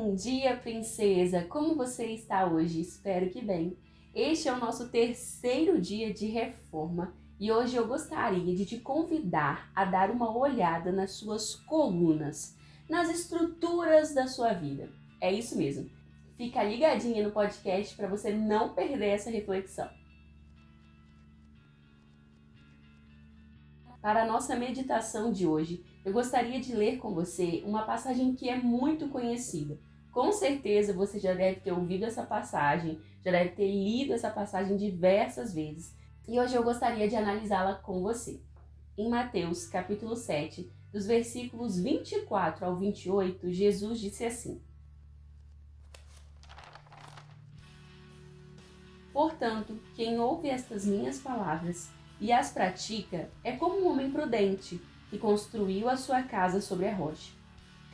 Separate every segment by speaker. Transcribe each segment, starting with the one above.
Speaker 1: Bom dia, princesa! Como você está hoje? Espero que bem. Este é o nosso terceiro dia de reforma e hoje eu gostaria de te convidar a dar uma olhada nas suas colunas, nas estruturas da sua vida. É isso mesmo. Fica ligadinha no podcast para você não perder essa reflexão. Para a nossa meditação de hoje, eu gostaria de ler com você uma passagem que é muito conhecida. Com certeza você já deve ter ouvido essa passagem, já deve ter lido essa passagem diversas vezes. E hoje eu gostaria de analisá-la com você. Em Mateus, capítulo 7, dos versículos 24 ao 28, Jesus disse assim: Portanto, quem ouve estas minhas palavras e as pratica é como um homem prudente que construiu a sua casa sobre a rocha.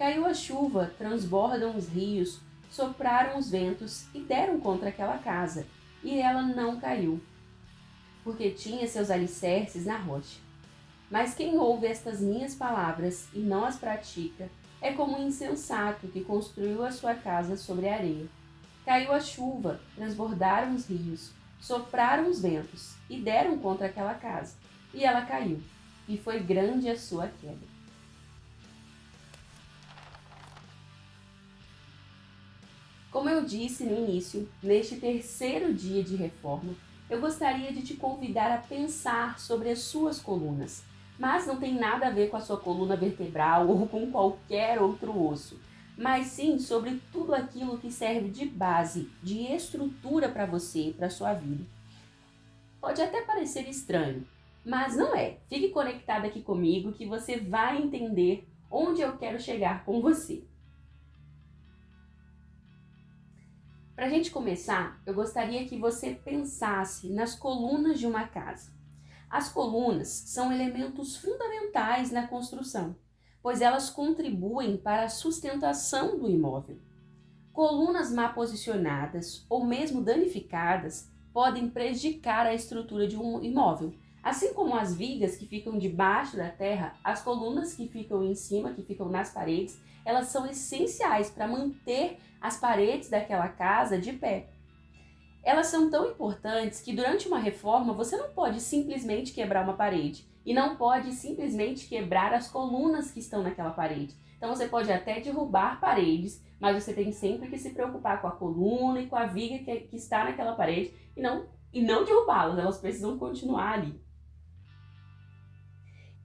Speaker 1: Caiu a chuva, transbordam os rios, sopraram os ventos e deram contra aquela casa, e ela não caiu, porque tinha seus alicerces na rocha. Mas quem ouve estas minhas palavras e não as pratica é como um insensato que construiu a sua casa sobre a areia. Caiu a chuva, transbordaram os rios, sopraram os ventos e deram contra aquela casa, e ela caiu, e foi grande a sua queda. Como eu disse no início, neste terceiro dia de reforma, eu gostaria de te convidar a pensar sobre as suas colunas, mas não tem nada a ver com a sua coluna vertebral ou com qualquer outro osso, mas sim sobre tudo aquilo que serve de base, de estrutura para você e para a sua vida. Pode até parecer estranho, mas não é. Fique conectado aqui comigo que você vai entender onde eu quero chegar com você. Para a gente começar, eu gostaria que você pensasse nas colunas de uma casa. As colunas são elementos fundamentais na construção, pois elas contribuem para a sustentação do imóvel. Colunas mal posicionadas ou mesmo danificadas podem prejudicar a estrutura de um imóvel. Assim como as vigas que ficam debaixo da terra, as colunas que ficam em cima, que ficam nas paredes, elas são essenciais para manter as paredes daquela casa de pé. Elas são tão importantes que durante uma reforma você não pode simplesmente quebrar uma parede e não pode simplesmente quebrar as colunas que estão naquela parede. Então você pode até derrubar paredes, mas você tem sempre que se preocupar com a coluna e com a viga que está naquela parede e não derrubá-las, elas precisam continuar ali.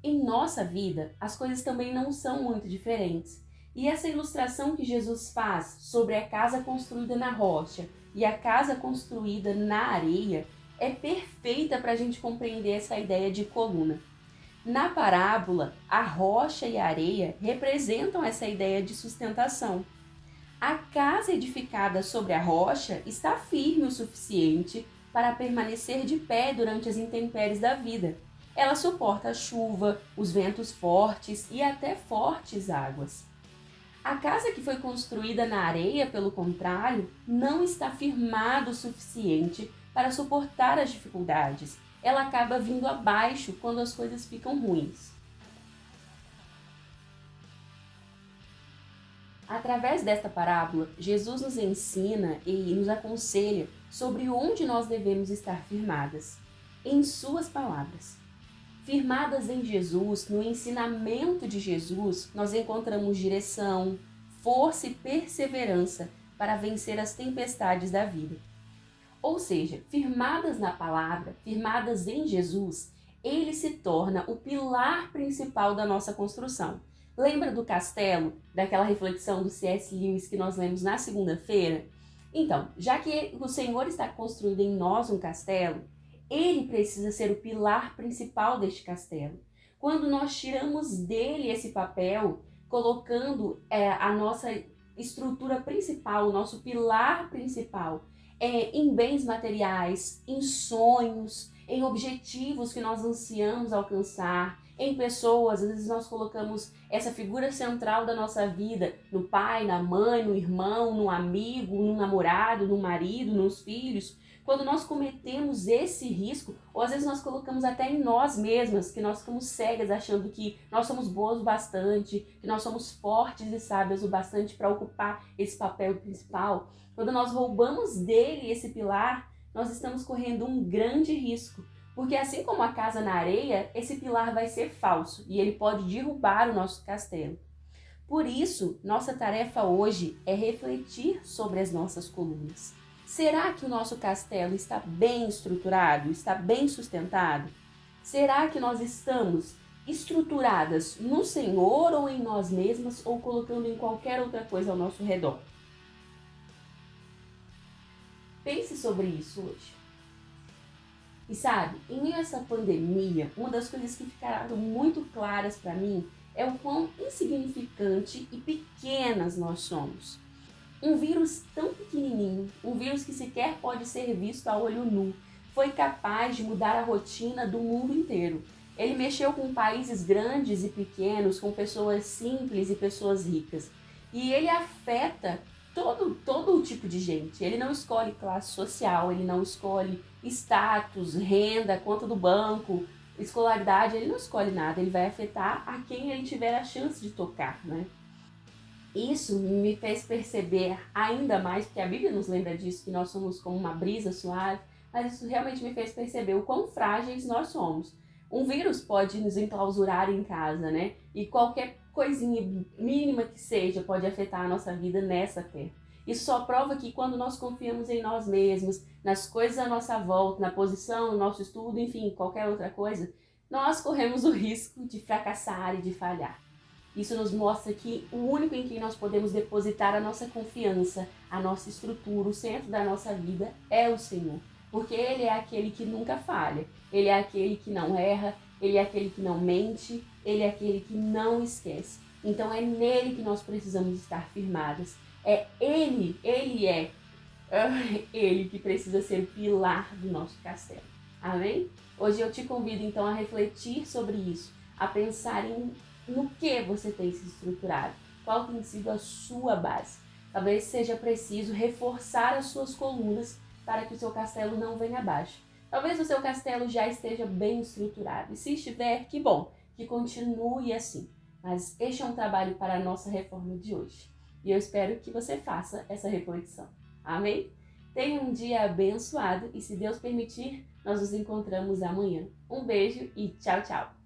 Speaker 1: Em nossa vida, as coisas também não são muito diferentes. E essa ilustração que Jesus faz sobre a casa construída na rocha e a casa construída na areia é perfeita para a gente compreender essa ideia de coluna. Na parábola, a rocha e a areia representam essa ideia de sustentação. A casa edificada sobre a rocha está firme o suficiente para permanecer de pé durante as intempéries da vida. Ela suporta a chuva, os ventos fortes e até fortes águas. A casa que foi construída na areia, pelo contrário, não está firmada o suficiente para suportar as dificuldades. Ela acaba vindo abaixo quando as coisas ficam ruins. Através desta parábola, Jesus nos ensina e nos aconselha sobre onde nós devemos estar firmadas, em suas palavras. Firmadas em Jesus, no ensinamento de Jesus, nós encontramos direção, força e perseverança para vencer as tempestades da vida. Ou seja, firmadas na palavra, firmadas em Jesus, ele se torna o pilar principal da nossa construção. Lembra do castelo, daquela reflexão do C.S. Lewis que nós lemos na segunda-feira? Então, já que o Senhor está construindo em nós um castelo, ele precisa ser o pilar principal deste castelo. Quando nós tiramos dele esse papel, colocando a nossa estrutura principal, o nosso pilar principal, em bens materiais, em sonhos, em objetivos que nós ansiamos alcançar, em pessoas, às vezes nós colocamos essa figura central da nossa vida no pai, na mãe, no irmão, no amigo, no namorado, no marido, nos filhos. Quando nós cometemos esse risco, ou às vezes nós colocamos até em nós mesmas, que nós ficamos cegas achando que nós somos boas o bastante, que nós somos fortes e sábias o bastante para ocupar esse papel principal. Quando nós roubamos dele esse pilar, nós estamos correndo um grande risco. Porque assim como a casa na areia, esse pilar vai ser falso e ele pode derrubar o nosso castelo. Por isso, nossa tarefa hoje é refletir sobre as nossas colunas. Será que o nosso castelo está bem estruturado, está bem sustentado? Será que nós estamos estruturadas no Senhor ou em nós mesmas ou colocando em qualquer outra coisa ao nosso redor? Pense sobre isso hoje. E sabe, em meio a essa pandemia, uma das coisas que ficaram muito claras para mim é o quão insignificante e pequenas nós somos. Um vírus tão pequenininho, um vírus que sequer pode ser visto a olho nu, foi capaz de mudar a rotina do mundo inteiro. Ele mexeu com países grandes e pequenos, com pessoas simples e pessoas ricas. E ele afeta todo o tipo de gente. Ele não escolhe classe social, ele não escolhe status, renda, conta do banco, escolaridade, ele não escolhe nada. Ele vai afetar a quem ele tiver a chance de tocar, né? Isso me fez perceber ainda mais, porque a Bíblia nos lembra disso, que nós somos como uma brisa suave, mas isso realmente me fez perceber o quão frágeis nós somos. Um vírus pode nos enclausurar em casa, né? E qualquer coisinha mínima que seja pode afetar a nossa vida nessa terra. Isso só prova que quando nós confiamos em nós mesmos, nas coisas à nossa volta, na posição, no nosso estudo, enfim, qualquer outra coisa, nós corremos o risco de fracassar e de falhar. Isso nos mostra que o único em quem nós podemos depositar a nossa confiança, a nossa estrutura, o centro da nossa vida é o Senhor. Porque Ele é aquele que nunca falha, Ele é aquele que não erra, Ele é aquele que não mente, Ele é aquele que não esquece. Então é nele que nós precisamos estar firmadas. É Ele que precisa ser o pilar do nosso castelo. Amém? Hoje eu te convido então a refletir sobre isso, a pensar no que você tem se estruturado, qual tem sido a sua base. Talvez seja preciso reforçar as suas colunas para que o seu castelo não venha abaixo. Talvez o seu castelo já esteja bem estruturado, e se estiver, que bom, que continue assim. Mas este é um trabalho para a nossa reforma de hoje. E eu espero que você faça essa reflexão. Amém? Tenha um dia abençoado e, se Deus permitir, nós nos encontramos amanhã. Um beijo e tchau, tchau!